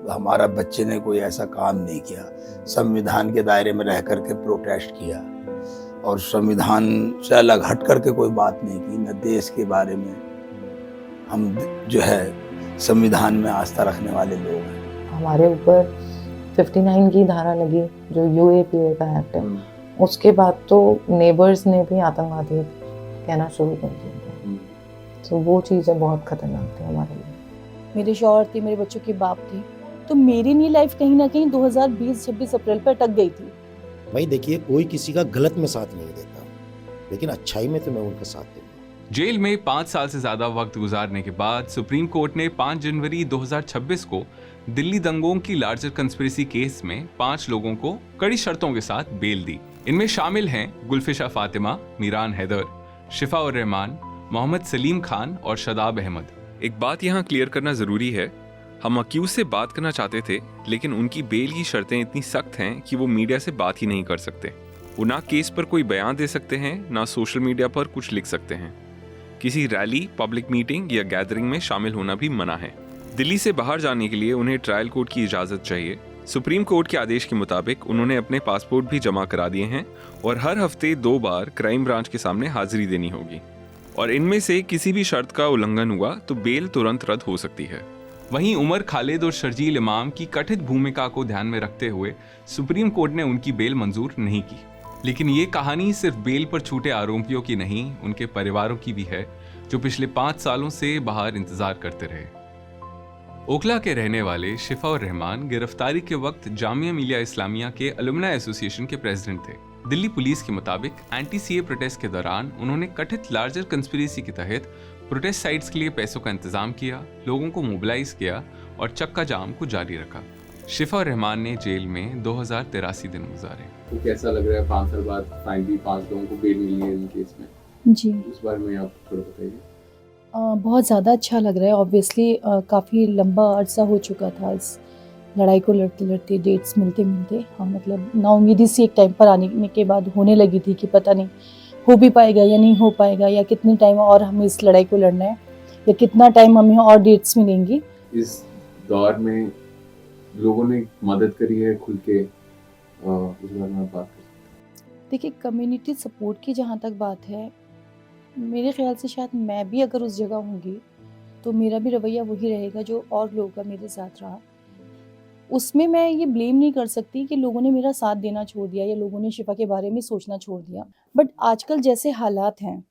हमारा बच्चे ने कोई ऐसा काम नहीं किया, संविधान के दायरे में रह करके प्रोटेस्ट किया और संविधान से अलग हट करके कोई बात नहीं की, न देश के बारे में। हम जो है संविधान में आस्था रखने वाले लोग हैं। हमारे ऊपर 59 की धारा लगी जो यूएपीए का एक्ट है, उसके बाद तो नेबर्स ने भी आतंकवादी कहना शुरू कर दिया। तो वो चीज़ें बहुत खतरनाक थी हमारे लिए। मेरे शौहर थे, मेरे बच्चों के बाप थे, तो मेरी नहीं लाइफ कहीं ना कहीं 2020-26 अप्रैल पर अटक गई थी। भाई देखिए, कोई किसी का गलत में साथ नहीं देता, लेकिन अच्छाई में तो मैं उनका साथ दूंगा। जेल में 5 साल से ज्यादा वक्त गुजारने के बाद सुप्रीम कोर्ट ने 5 जनवरी 2026 को दिल्ली दंगों की लार्जर कंस्पिरेसी केस में 5 लोगों को कड़ी शर्तों के साथ बेल दी। इनमें शामिल हैं गुलफिशा फातिमा, मीरान हैदर, शिफा उर रहमान, मोहम्मद सलीम खान और शदाब अहमद। एक बात यहाँ क्लियर करना जरूरी है, हम अक्यूज से बात करना चाहते थे, लेकिन उनकी बेल की शर्तें इतनी सख्त हैं कि वो मीडिया से बात ही नहीं कर सकते। वो ना केस पर कोई बयान दे सकते हैं, ना सोशल मीडिया पर कुछ लिख सकते हैं। किसी रैली, पब्लिक मीटिंग या गैदरिंग में शामिल होना भी मना है। दिल्ली से बाहर जाने के लिए उन्हें ट्रायल कोर्ट की इजाजत चाहिए। सुप्रीम कोर्ट के आदेश के मुताबिक उन्होंने अपने पासपोर्ट भी जमा करा दिए हैं और हर हफ्ते 2 बार क्राइम ब्रांच के सामने हाजिरी देनी होगी। और इनमें से किसी भी शर्त का उल्लंघन हुआ तो बेल तुरंत रद्द हो सकती है। वहीं उमर खालिद और शर्जील इमाम की कथित भूमिका को ध्यान में रखते हुए सुप्रीम कोर्ट ने उनकी बेल मंजूर नहीं की। लेकिन ये कहानी सिर्फ बेल पर छूटे आरोपियों की नहीं, उनके परिवारों की भी है, जो पिछले 5 सालों से बाहर इंतजार करते रहे। ओखला के रहने वाले शिफा उर रहमान गिरफ्तारी के वक्त जामिया मिलिया इस्लामिया के अलुमनाई एसोसिएशन के प्रेसिडेंट थे। दिल्ली पुलिस के मुताबिक एंटी सीए प्रोटेस्ट के दौरान उन्होंने कथित लार्जर कंस्पिरेसी के तहत प्रोटेस्ट साइट्स के लिए पैसों का इंतजाम किया, लोगों को मोबिलाइज किया और चक्का जाम को जारी रखा। शिफा उर रहमान ने जेल में 2083 दिन गुजारे। तो कैसा लग रहा है 5 साल बाद फाइनली 5 लोगों को बेल मिली है इन केस में? जी, उस बारे में आप थोड़ा बताइए। बहुत ज़्यादा अच्छा लग रहा है। ऑब्वियसली काफ़ी लंबा अरसा हो चुका था इस लड़ाई को लड़ते लड़ते, डेट्स मिलते मिलते। हाँ, मतलब नाउमीदी सी एक टाइम पर आने के बाद होने लगी थी कि पता नहीं हो भी पाएगा या नहीं हो पाएगा, या कितने टाइम और हमें इस लड़ाई को लड़ना है, या कितना टाइम हमें और डेट्स मिलेंगी। इस दौर में लोगों ने मदद करी है खुल के, उस बारे में आप बात करें। देखिए, कम्युनिटी सपोर्ट की जहाँ तक बात है, मेरे ख्याल से शायद मैं भी अगर उस जगह होंगी तो मेरा भी रवैया वही रहेगा जो और लोगों का मेरे साथ रहा। उसमें मैं ये ब्लेम नहीं कर सकती कि लोगों ने मेरा साथ देना छोड़ दिया या लोगों ने शिफा के बारे में सोचना छोड़ दिया। बट आजकल जैसे हालात हैं,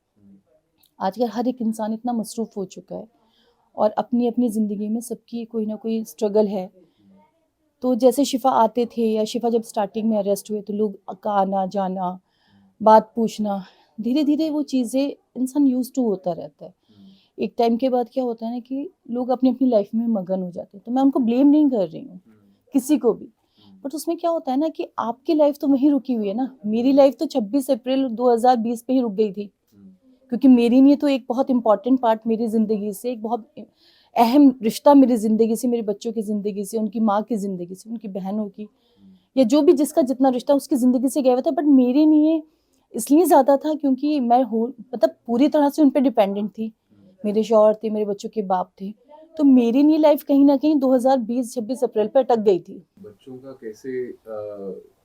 आजकल हर एक इंसान इतना मसरूफ़ हो चुका है और अपनी अपनी ज़िंदगी में सबकी कोई ना कोई स्ट्रगल है। तो जैसे शिफा आते थे या शिफा जब स्टार्टिंग में अरेस्ट हुए तो लोग का आना जाना, बात पूछना, धीरे धीरे वो चीज़ें इंसान यूज टू होता रहता है। एक टाइम के बाद क्या होता है ना कि लोग अपनी अपनी लाइफ में मगन हो जाते हैं। तो मैं उनको ब्लेम नहीं कर रही हूँ, किसी को भी। बट उसमें क्या होता है ना कि आपकी लाइफ तो वहीं रुकी हुई है ना। मेरी लाइफ तो 26 अप्रैल 2020 पे ही रुक गई थी, क्योंकि मेरी लिए तो एक बहुत इंपॉर्टेंट पार्ट मेरी ज़िंदगी से, एक बहुत अहम रिश्ता मेरी ज़िंदगी से, मेरे बच्चों की ज़िंदगी से, उनकी माँ की ज़िंदगी से, उनकी बहनों की, या जो भी जिसका जितना रिश्ता उसकी ज़िंदगी से गया हुआ था। बट मेरे लिए इसलिए ज़्यादा था क्योंकि मैं मतलब पूरी तरह से उन पर डिपेंडेंट थी। मेरे शौहर थे, मेरे बच्चों के बाप थे, तो मेरी नहीं लाइफ कहीं ना कहीं 2020-26 अप्रैल पर अटक गई थी। बच्चों का कैसे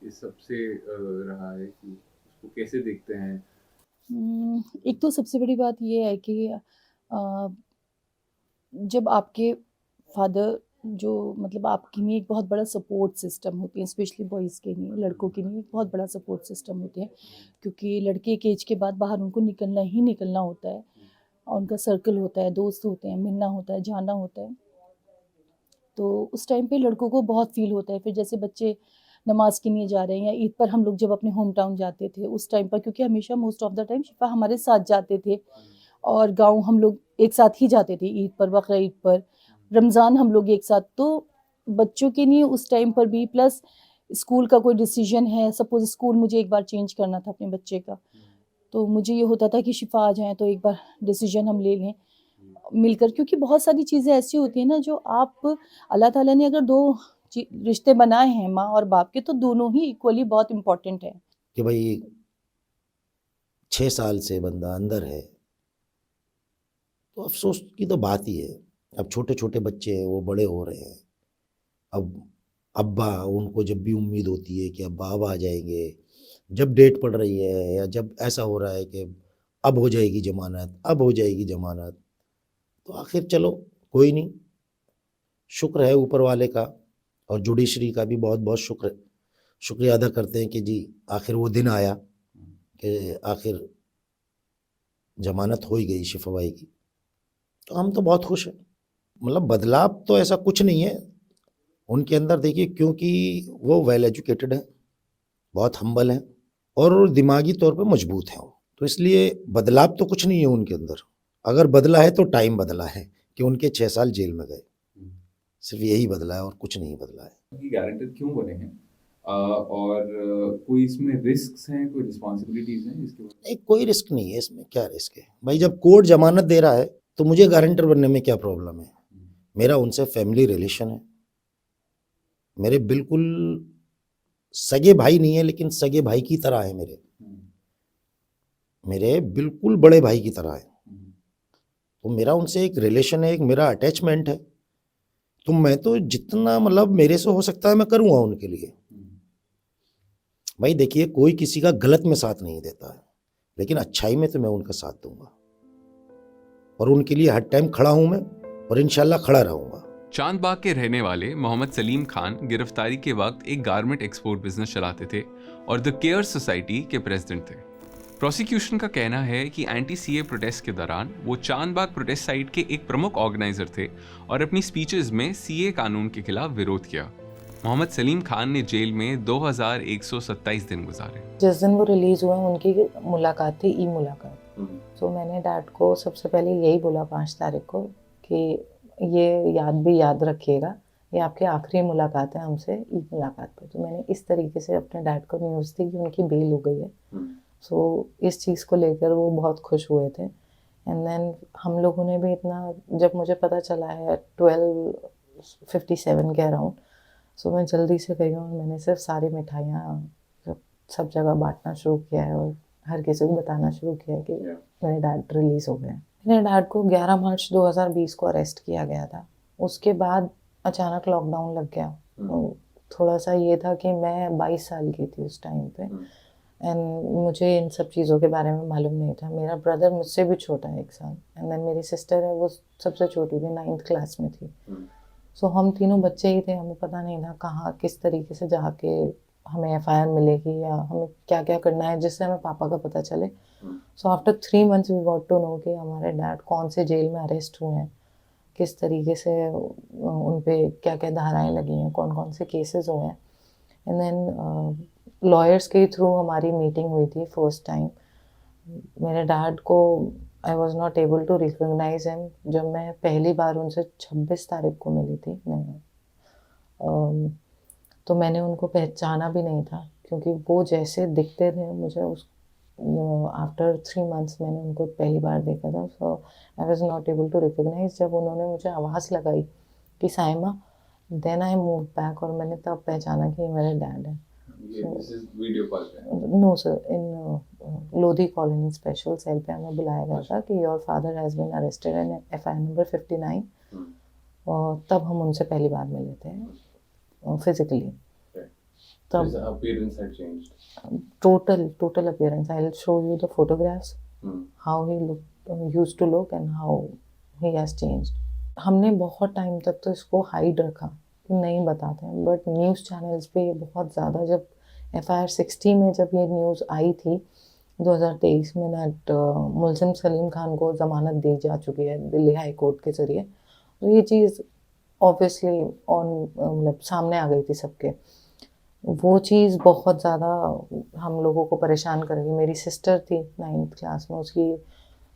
इस सब से रहा है कि उसको कैसे देखते हैं? एक तो सबसे बड़ी बात ये है कि जब आपके फादर जो मतलब आपके लिए एक बहुत बड़ा सपोर्ट सिस्टम होती है, स्पेशली बॉयज़ के लिए, लड़कों के लिए एक बहुत बड़ा सपोर्ट सिस्टम होते हैं, क्योंकि लड़के एक एज के बाद बाहर उनको निकलना ही निकलना होता है और उनका सर्कल होता है, दोस्त होते हैं, मिलना होता है, जाना होता है। तो उस टाइम पे लड़कों को बहुत फील होता है। फिर जैसे बच्चे नमाज़ के लिए जा रहे हैं या ईद पर हम लोग जब अपने होम टाउन जाते थे उस टाइम पर, क्योंकि हमेशा मोस्ट ऑफ द टाइम शिफा हमारे साथ जाते थे और गाँव हम लोग एक साथ ही जाते थे, ईद पर, बकरा ईद पर, रमज़ान हम लोग एक साथ। तो बच्चों के लिए उस टाइम पर भी, प्लस स्कूल का कोई डिसीजन है, सपोज़ स्कूल मुझे एक बार चेंज करना था अपने बच्चे का, तो मुझे ये होता था कि शिफा आ जाएँ तो एक बार डिसीजन हम ले लें मिलकर, क्योंकि बहुत सारी चीज़ें ऐसी होती हैं ना जो आप, अल्लाह ताला ने अगर 2 रिश्ते बनाए हैं माँ और बाप के, तो दोनों ही इक्वली बहुत इम्पोर्टेंट है। कि भाई 6 साल से बंदा अंदर है, तो अफसोस की तो बात ही है। अब छोटे छोटे बच्चे हैं, वो बड़े हो रहे हैं, अब अब्बा, उनको जब भी उम्मीद होती है कि अब्बा अब आ जाएंगे, जब डेट पड़ रही है या जब ऐसा हो रहा है कि अब हो जाएगी जमानत, अब हो जाएगी जमानत, तो आखिर चलो कोई नहीं, शुक्र है ऊपर वाले का और जुडिशरी का भी बहुत बहुत शुक्रिया अदा करते हैं कि जी आखिर वो दिन आया कि आखिर जमानत हो ही गई शिफा भाई की। तो हम तो बहुत खुश हैं। मतलब बदलाव तो ऐसा कुछ नहीं है उनके अंदर, देखिए, क्योंकि वो वेल एजुकेटेड हैं, बहुत हम्बल हैं और दिमागी तौर पे मजबूत हैं वो, तो इसलिए बदलाव तो कुछ नहीं है उनके अंदर। अगर बदला है तो टाइम बदला है कि उनके 6 साल जेल में गए, सिर्फ यही बदला है और कुछ नहीं बदला है। गारंटर क्यों बने हैं और कोई इसमें रिस्क हैं, कोई रिस्पॉन्सिबिलिटीज हैं इसके बारे नहीं, कोई रिस्क नहीं है इसमें। क्या रिस्क है भाई? जब कोर्ट जमानत दे रहा है तो मुझे गारंटर बनने में क्या प्रॉब्लम है? मेरा उनसे फैमिली रिलेशन है, मेरे बिल्कुल सगे भाई नहीं है लेकिन सगे भाई की तरह है, मेरे बिल्कुल बड़े भाई की तरह है। तो मेरा उनसे एक रिलेशन है, एक मेरा अटैचमेंट है। तो मैं तो जितना मतलब मेरे से हो सकता है मैं करूँगा उनके लिए। भाई देखिए, कोई किसी का गलत में साथ नहीं देता है, लेकिन अच्छाई में तो मैं उनका साथ दूंगा और उनके लिए हर टाइम खड़ा हूं मैं और इंशाल्लाह खड़ा रहूंगा। चांदबाग के रहने वाले मोहम्मद सलीम खान गिरफ्तारी के वक्त एक गारमेंट एक्सपोर्ट बिजनेस चलाते थे और द केयर सोसाइटी के प्रेसिडेंट थे। प्रोसिक्यूशन का कहना है कि एंटी सीए प्रोटेस्ट के दौरान वो चांदबाग प्रोटेस्ट साइट के एक प्रमुख ऑर्गेनाइजर थे और अपनी स्पीचेस में सीए कानून के खिलाफ विरोध किया। मोहम्मद सलीम खान ने जेल में 2127 दिन गुजारे। जिस दिन वो रिलीज हुए उनकी मुलाकात थी, ई मुलाकात। तो मैंने डैड को सबसे पहले यही बोला 5 तारीख को कि ये याद रखिएगा, ये आपकी आखिरी मुलाकात है हमसे, ई मुलाकात पे। तो मैंने इस तरीके से अपने डैड को न्यूज़ दी कि उनकी बेल हो गई है। सो इस चीज़ को लेकर वो बहुत खुश हुए थे। एंड देन हम लोगों ने भी इतना, जब मुझे पता चला है 12:57 के अराउंड, सो मैं जल्दी से गई हूँ। मैंने सिर्फ सारी मिठाइयाँ सब जगह बांटना शुरू किया है और हर किसी को बताना शुरू किया है कि मेरे डैड रिलीज़ हो गए हैं। मेरे डैड को 11 मार्च 2020 को अरेस्ट किया गया था। उसके बाद अचानक लॉकडाउन लग गया। तो थोड़ा सा ये था कि मैं 22 साल की थी उस टाइम पे एंड मुझे इन सब चीज़ों के बारे में मालूम नहीं था। मेरा ब्रदर मुझसे भी छोटा है 1 साल एंड देन मेरी सिस्टर है, वो सबसे छोटी थी, 9th क्लास में थी। सो हम तीनों बच्चे ही थे, हमें पता नहीं था कहाँ किस तरीके से जाके हमें FIR मिलेगी या हमें क्या क्या करना है जिससे हमें पापा का पता चले। So after 3 months we got to know कि हमारे डैड कौन से जेल में अरेस्ट हुए हैं, किस तरीके से उन पे क्या क्या धाराएं लगी हैं, कौन कौन से केसेस हुए हैं। एंड देन लॉयर्स के थ्रू हमारी मीटिंग हुई थी फर्स्ट टाइम। मेरे डैड को I was not able to recognise him. जब मैं पहली बार उनसे 26 तारीख को मिली थी, तो मैंने उनको पहचाना भी नहीं था क्योंकि वो जैसे दिखते थे मुझे उस आफ्टर 3 months मैंने उनको पहली बार देखा था। So I was not able to recognise. जब उन्होंने मुझे आवाज़ लगाई कि Saima, then I move back और मैंने तब पहचाना कि ये मेरे डैड है। No sir, in Lodhi colony special cell पे हमें बुलाया गया था कि your father has been arrested in FIR number 59 और तब हम उनसे पहली बार मिले थे फिजिकली। तब total appearance, I'll show you the photographs, how he used to look and how he has changed. हमने बहुत टाइम तक तो इसको हाइड रखा, नहीं बताते हैं, बट न्यूज़ चैनल्स पे बहुत ज़्यादा, जब FIR 60 में जब ये न्यूज़ आई थी 2023 में दैट मुलजिम सलीम खान को ज़मानत दी जा चुकी है दिल्ली हाई कोर्ट के ज़रिए, तो ये चीज़ ऑब्वियसली मतलब सामने आ गई थी सबके। वो चीज़ बहुत ज़्यादा हम लोगों को परेशान कर रही। मेरी सिस्टर थी 9th क्लास में, उसकी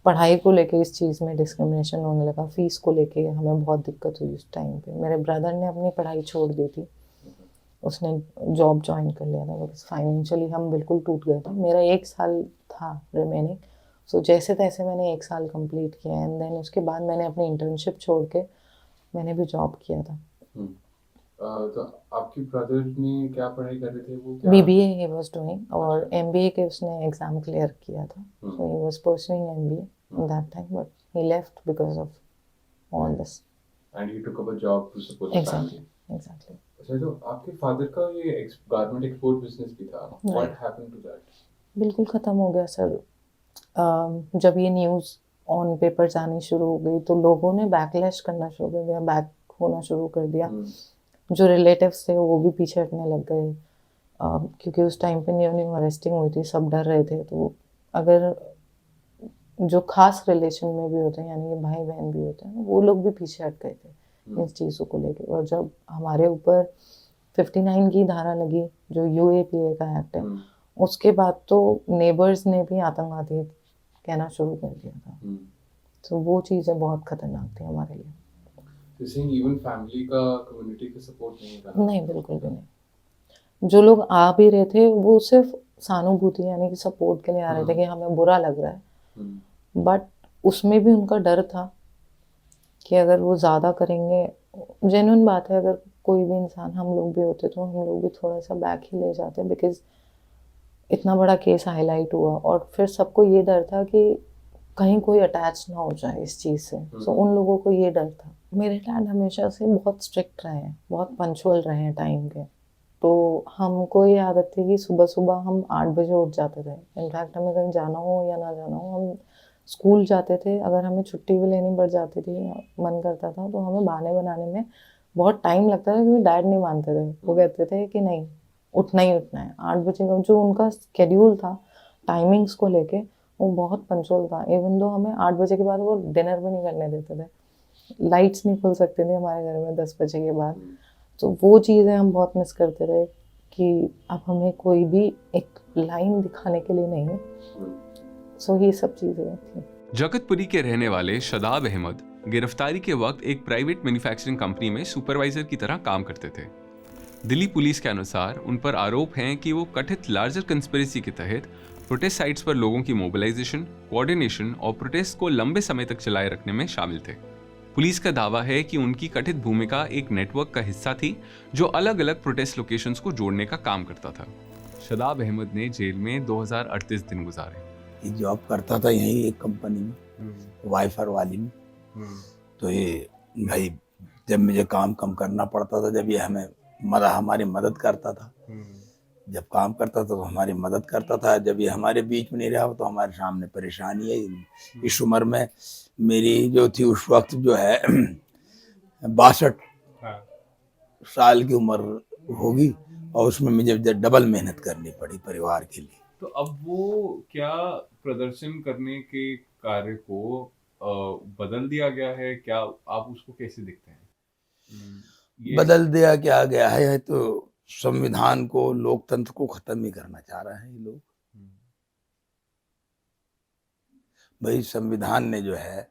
पढ़ाई को लेके इस चीज़ में डिस्क्रिमिनेशन होने लगा, फ़ीस को लेके हमें बहुत दिक्कत हुई उस टाइम पे। मेरे ब्रदर ने अपनी पढ़ाई छोड़ दी थी, उसने जॉब ज्वाइन कर लिया था बिकॉज फाइनेंशियली हम बिल्कुल टूट गए थे। मेरा 1 साल था रिमेनिंग, सो जैसे तैसे मैंने 1 साल कंप्लीट किया एंड देन उसके बाद मैंने अपनी इंटर्नशिप छोड़ के मैंने भी जॉब किया था। तो आपके ब्रदर ने क्या पढ़ाई कर रहे थे? वो क्या BBA ही वाज डूइंग और MBA के उसने एग्ज़ाम क्लियर किया था। So he was pursuing MBA at that time, but he left because of all this. And he took up a job to support the family. Exactly. अच्छा, तो आपके father का ये गारमेंट एक्सपोर्ट बिजनेस भी था, what happened to that? बिल्कुल ख़त्म हो गया सर। जब ये न्यूज़ ऑन पेपर्स आनी शुरू हो गई तो लोगों ने बैकलैश करना शुरू कर दिया, बैक होना शुरू कर दिया। जो रिलेटिव्स थे वो भी पीछे हटने लग गए, क्योंकि उस टाइम पे न्यू न्यू अरेस्टिंग हुई थी, सब डर रहे थे। तो अगर जो खास रिलेशन में भी होते हैं, यानी कि भाई बहन भी होते हैं, वो लोग भी पीछे हट गए थे इन चीज़ों को लेके। और जब हमारे ऊपर 59 की धारा लगी, जो यूएपीए का एक्ट है, उसके बाद तो नेबर्स ने भी आतंकवादी कहना शुरू कर दिया था। तो वो चीज़ें बहुत खतरनाक थी हमारे लिए। तो इवन फैमिली का, कम्युनिटी का सपोर्ट नहीं रहा? नहीं, बिल्कुल भी नहीं। जो लोग आ भी रहे थे वो सिर्फ सहानुभूति यानी कि सपोर्ट के लिए आ रहे थे कि हमें बुरा लग रहा है, बट उसमें भी उनका डर था कि अगर वो ज़्यादा करेंगे, जेन्युइन बात है, अगर कोई भी इंसान, हम लोग भी होते तो हम लोग भी थोड़ा सा बैक ही ले जाते, बिकॉज इतना बड़ा केस हाईलाइट हुआ और फिर सबको ये डर था कि कहीं कोई अटैच ना हो जाए इस चीज़ से। सो उन लोगों को ये डर था। मेरे डैड हमेशा से बहुत स्ट्रिक्ट रहे हैं, बहुत पंचुअल रहे हैं टाइम के। तो हमको ये आदत थी कि सुबह सुबह हम 8 बजे उठ जाते थे। इनफैक्ट हमें कहीं जाना हो या ना जाना हो, हम स्कूल जाते थे। अगर हमें छुट्टी भी लेनी पड़ जाती थी, मन करता था, तो हमें बहाने बनाने में बहुत टाइम लगता था, क्योंकि डैड नहीं मानते थे। वो कहते थे कि नहीं, उठना ही उठना है 8 बजे का। जो उनका शेड्यूल था टाइमिंग्स को लेके, वो बहुत पंचुअल था। इवन दो हमें 8 बजे के बाद वो डिनर भी नहीं करने देते थे। लाइट्स नहीं खुल सकती थी हमारे घर में 10 बजे के बाद। तो वो चीज़ें हम बहुत मिस करते थे कि अब हमें कोई भी एक लाइन दिखाने के लिए नहीं है। सो ये सब चीज़ें थी। जगतपुरी के रहने वाले शदाब अहमद गिरफ्तारी के वक्त एक प्राइवेट मैन्युफैक्चरिंग कंपनी में सुपरवाइजर की तरह काम करते थे। दिल्ली पुलिस के अनुसार उन पर आरोप हैं कि वो कथित लार्जर कंस्पिरेसी के तहत प्रोटेस्ट साइट्स पर लोगों की मोबिलाइजेशन, कोऑर्डिनेशन और प्रोटेस्ट को लंबे समय तक चलाए रखने में शामिल थे। पुलिस का दावा है कि उनकी कथित भूमिका एक नेटवर्क का हिस्सा थी जो अलग अलग प्रोटेस्ट लोकेशंस को जोड़ने का काम करता था। शदाब अहमद ने जेल में 2038 दिन गुजारे। ये जॉब करता था यहीं एक कंपनी में, वाईफाई वाली में। तो ये भाई जब मुझे काम कम करना पड़ता था, जब ये हमारी मदद करता था, जब काम करता था तो हमारी मदद करता था। जब ये हमारे बीच में नहीं रहा तो हमारे सामने परेशानी है। इस उम्र में मेरी जो थी उस वक्त जो है 62 साल की उम्र होगी, और उसमें मुझे डबल मेहनत करनी पड़ी परिवार के लिए। तो अब वो क्या प्रदर्शन करने के कार्य को बदल दिया गया है? क्या आप उसको कैसे देखते हैं? बदल दिया क्या गया है? तो संविधान को, लोकतंत्र को खत्म ही करना चाह रहे हैं ये लोग। भाई संविधान ने जो है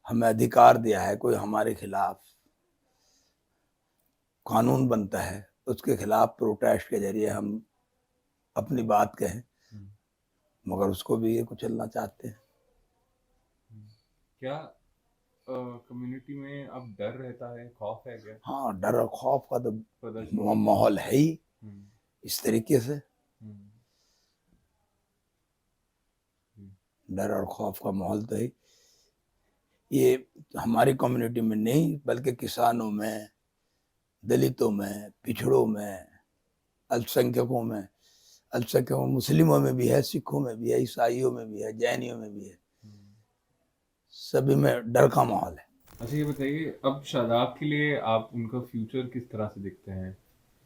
हमें अधिकार दिया है, कोई हमारे खिलाफ कानून बनता है, उसके खिलाफ प्रोटेस्ट के जरिए हम अपनी बात कहें, मगर उसको भी ये कुचलना चाहते हैं। क्या कम्युनिटी में अब डर रहता है, खौफ है क्या? हाँ, डर और खौफ का तो माहौल है ही इस तरीके से। डर और खौफ का माहौल तो है। ये हमारी कम्युनिटी में नहीं, बल्कि किसानों में, दलितों में, पिछड़ों में, अल्पसंख्यकों में, मुस्लिमों में भी है, सिखों में भी है, ईसाइयों में भी है, जैनियों में भी है, सभी में डर का माहौल है। अच्छा, ये बताइए, अब शादाब के लिए आप उनका फ्यूचर किस तरह से देखते हैं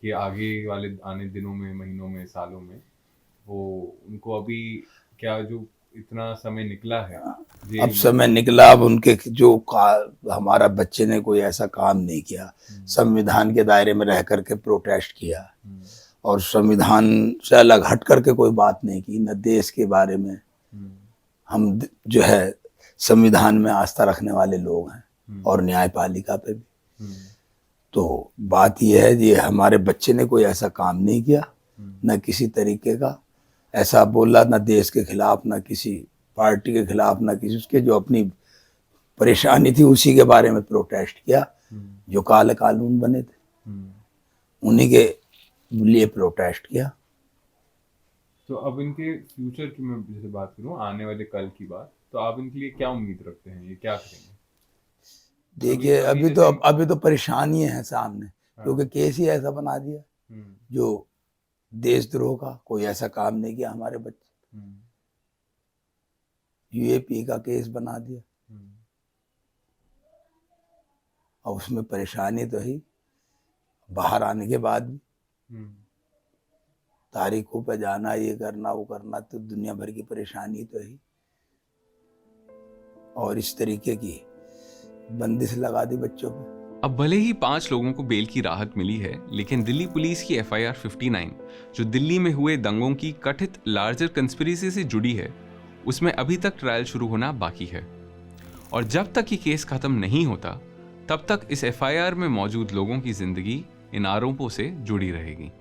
कि आगे वाले आने दिनों में, महीनों में, सालों में वो उनको अभी क्या जो इतना समय निकला है, अब समय निकला, अब उनके जो हमारा बच्चे ने कोई ऐसा काम नहीं किया, संविधान के दायरे में रह करके प्रोटेस्ट किया और संविधान से अलग हट करके कोई बात नहीं की, न देश के बारे में। हम जो है संविधान में आस्था रखने वाले लोग हैं और न्यायपालिका पे भी। तो बात यह है, ये हमारे बच्चे ने कोई ऐसा काम नहीं किया, न किसी तरीके का ऐसा बोला, न देश के खिलाफ, न किसी पार्टी के खिलाफ, न किसी, उसके जो अपनी परेशानी थी उसी के बारे में प्रोटेस्ट किया। जो काले कानून बने थे उन्हीं के लिए प्रोटेस्ट किया। तो अब इनके फ्यूचर की मैं जैसे बात करूं, आने वाले कल की बात, तो आप इनके लिए क्या उम्मीद रखते हैं? ये क्या करेंगे? देखिए, अभी तो परेशानियां हैं सामने। क्योंकि केस ही ऐसा बना दिया जो देशद्रोह का, कोई ऐसा काम नहीं किया हमारे बच्चे, यूएपी का केस बना दिया। और उसमें परेशानी तो ही बाहर आने के बाद भी तारीखों पे जाना, ये करना वो करना, तो दुनिया भर की परेशानी तो ही। और इस तरीके की बंदिश लगा दी बच्चों पे। अब भले ही 5 लोगों को बेल की राहत मिली है, लेकिन दिल्ली पुलिस की FIR 59 जो दिल्ली में हुए दंगों की कथित लार्जर कंस्पिरेसी से जुड़ी है, उसमें अभी तक ट्रायल शुरू होना बाकी है। और जब तक ये केस खत्म नहीं होता, तब तक इस FIR में मौजूद लोगों की जिंदगी इन आरोपों से जुड़ी रहेगी।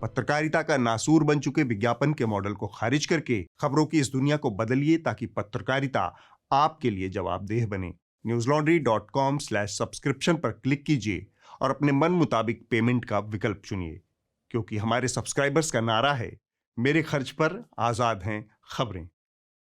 पत्रकारिता का नासूर बन चुके विज्ञापन के मॉडल को खारिज करके खबरों की इस दुनिया को बदलिए, ताकि पत्रकारिता आपके लिए जवाबदेह बने। newslaundry.com/subscription पर क्लिक कीजिए और अपने मन मुताबिक पेमेंट का विकल्प चुनिए, क्योंकि हमारे सब्सक्राइबर्स का नारा है, मेरे खर्च पर आजाद हैं खबरें।